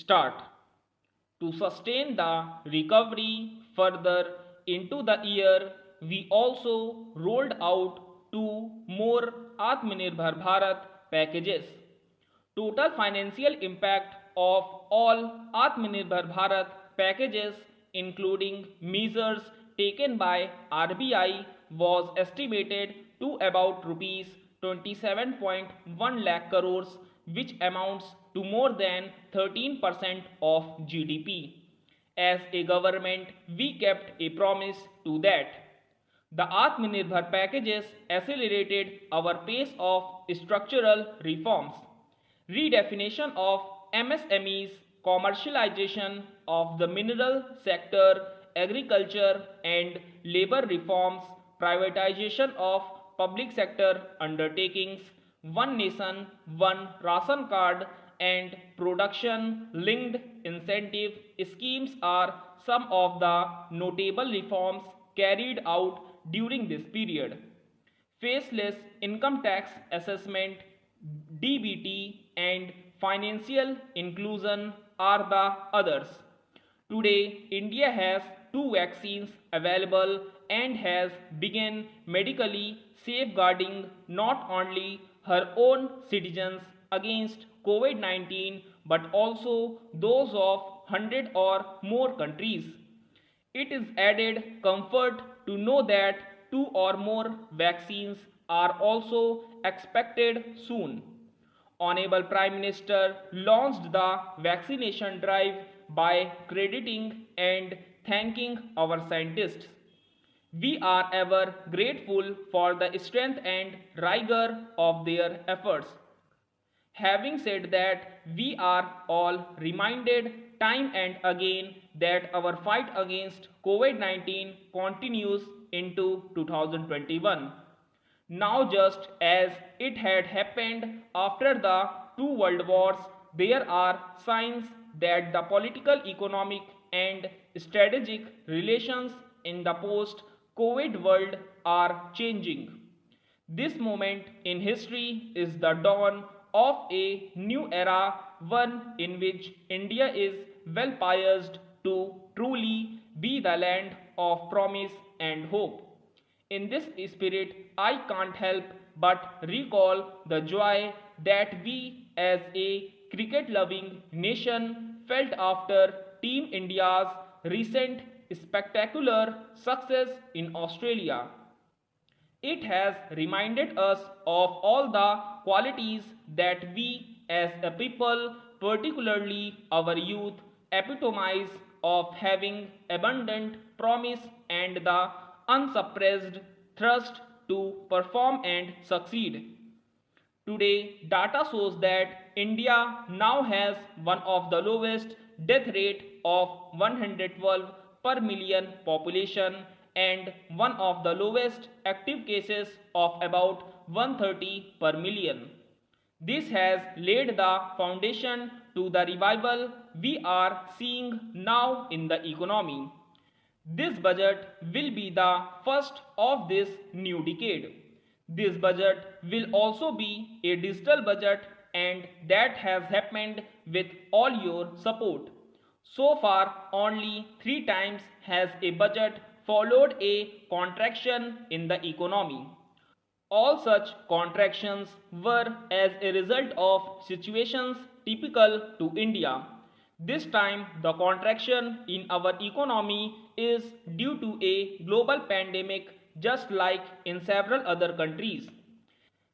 start. To sustain the recovery further into the year, we also rolled out two more Atmanirbhar Bharat packages. Total financial impact of all Atmanirbhar Bharat packages, including measures taken by RBI, was estimated to about rupees 27.1 lakh crores, which amounts to more than 13% of GDP. As a government, we kept a promise to that. The Atmanirbhar packages accelerated our pace of structural reforms. Redefinition of MSMEs, commercialization of the mineral sector, agriculture and labor reforms, privatization of public sector undertakings, one nation, one ration card, and production linked incentive schemes are some of the notable reforms carried out during this period. Faceless income tax assessment, DBT, and financial inclusion are the others. Today, India has two vaccines available and has begun medically safeguarding not only her own citizens against COVID 19 but also those of 100 or more countries. It is added comfort to know that two or more vaccines are also expected soon. Honorable Prime Minister launched the vaccination drive by crediting and thanking our scientists. We are ever grateful for the strength and rigor of their efforts. Having said that, we are all reminded time and again that our fight against COVID 19 continues into 2021. Now, just as it had happened after the two world wars, there are signs that the political, economic, and strategic relations in the post COVID world are changing. This moment in history is the dawn of a new era, one in which India is well poised to truly be the land of promise and hope. In this spirit, I can't help but recall the joy that we as a cricket loving nation felt after Team India's recent spectacular success in Australia. It has reminded us of all the qualities that we as a people, particularly our youth, epitomize of having abundant promise and the unsuppressed thirst to perform and succeed. Today, data shows that India now has one of the lowest death rate of 112 per million population and one of the lowest active cases of about 130 per million. This has laid the foundation to the revival we are seeing now in the economy. This budget will be the first of this new decade. This budget will also be a digital budget, and that has happened with all your support. So far, only three times has a budget followed a contraction in the economy. All such contractions were as a result of situations typical to India. This time, the contraction in our economy is due to a global pandemic, just like in several other countries.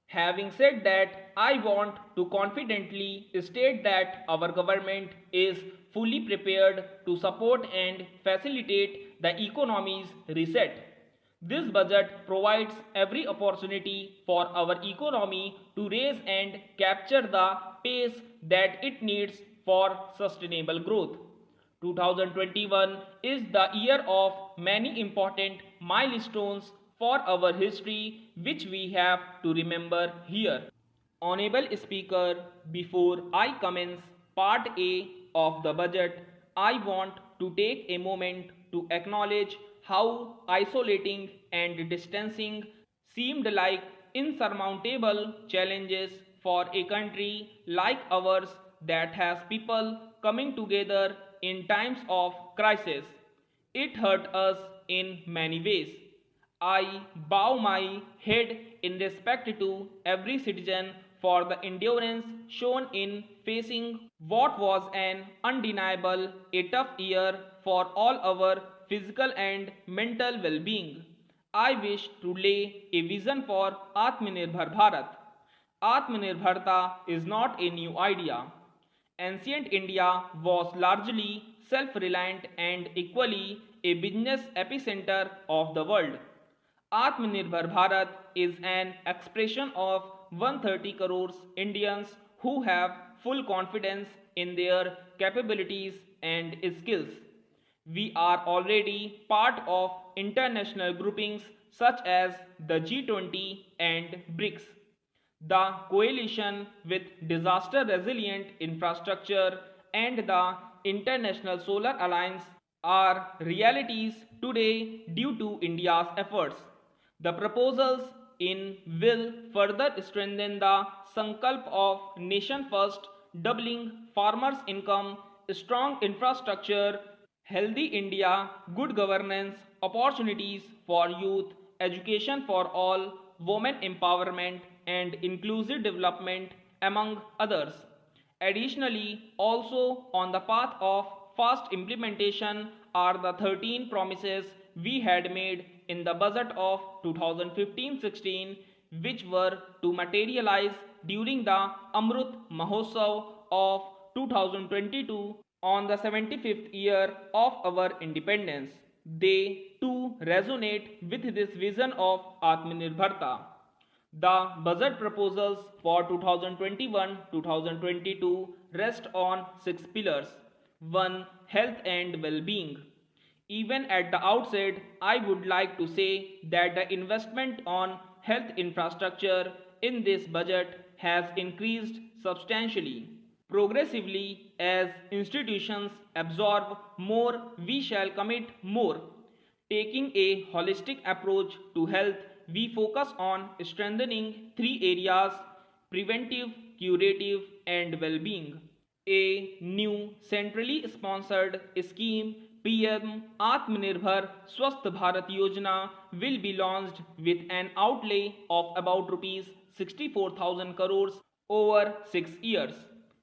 Having said that, I want to confidently state that our government is fully prepared to support and facilitate the economy's reset. This budget provides every opportunity for our economy to raise and capture the pace that it needs for sustainable growth. 2021 is the year of many important milestones for our history which we have to remember here. Honorable Speaker, before I commence Part A of the budget, I want to take a moment to acknowledge how isolating and distancing seemed like insurmountable challenges for a country like ours that has people coming together in times of crisis. It hurt us in many ways. I bow my head in respect to every citizen for the endurance shown in facing what was an undeniable, a tough year for all our physical and mental well being. I wish to lay a vision for Atmanirbhar Bharat. Atmanirbharta is not a new idea. Ancient India was largely self reliant and equally a business epicenter of the world. Atmanirbhar Bharat is an expression of 130 crores Indians who have full confidence in their capabilities and skills. We are already part of international groupings such as the G20 and BRICS. The coalition with disaster resilient infrastructure and the International Solar Alliance are realities today due to India's efforts. The proposals in will further strengthen the Sankalp of Nation First, doubling farmers' income, strong infrastructure, healthy India, good governance, opportunities for youth, education for all, women empowerment, and inclusive development, among others. Additionally, also on the path of fast implementation are the 13 promises we had made in the budget of 2015-16, which were to materialize during the Amrut Mahotsav of 2022 on the 75th year of our independence. They too resonate with this vision of Atmanirbharta. The budget proposals for 2021-2022 rest on six pillars. 1. Health and well-being. Even at the outset, I would like to say that the investment on health infrastructure in this budget has increased substantially. Progressively, as institutions absorb more, we shall commit more. Taking a holistic approach to health, we focus on strengthening three areas: preventive, curative, and well being. A new centrally sponsored scheme, PM Atmanirbhar Swasth Bharat Yojana, will be launched with an outlay of about rupees 64,000 crores over 6 years.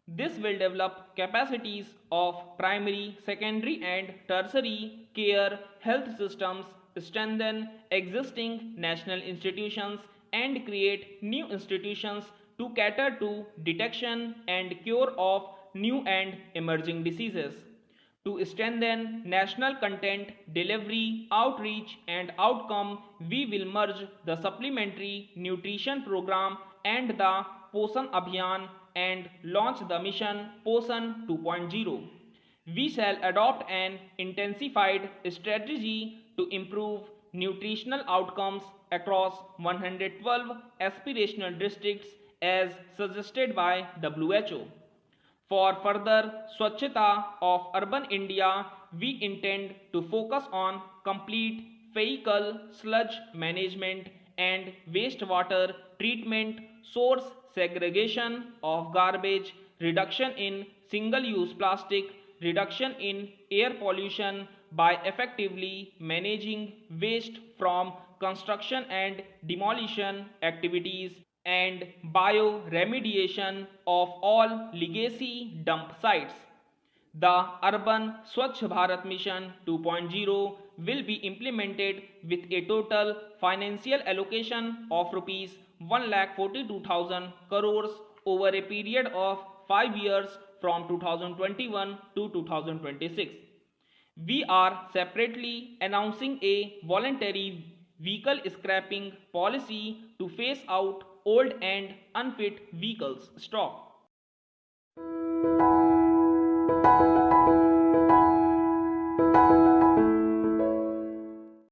This will develop capacities of primary, secondary, and tertiary care health systems, strengthen existing national institutions, and create new institutions to cater to detection and cure of new and emerging diseases. To strengthen national content delivery, outreach, and outcome, we will merge the supplementary nutrition program and the Posan Abhiyan and launch the mission Posan 2.0. We shall adopt an intensified strategy to improve nutritional outcomes across 112 aspirational districts as suggested by WHO. For further Swachhata of urban India, we intend to focus on complete vehicle sludge management and wastewater treatment, source segregation of garbage, reduction in single-use plastic, reduction in air pollution by effectively managing waste from construction and demolition activities, and bioremediation of all legacy dump sites. The Urban Swachh Bharat Mission 2.0 will be implemented with a total financial allocation of rupees 1,42,000 crores over a period of 5 years from 2021 to 2026. We are separately announcing a voluntary vehicle scrapping policy to phase out old and unfit vehicles stock.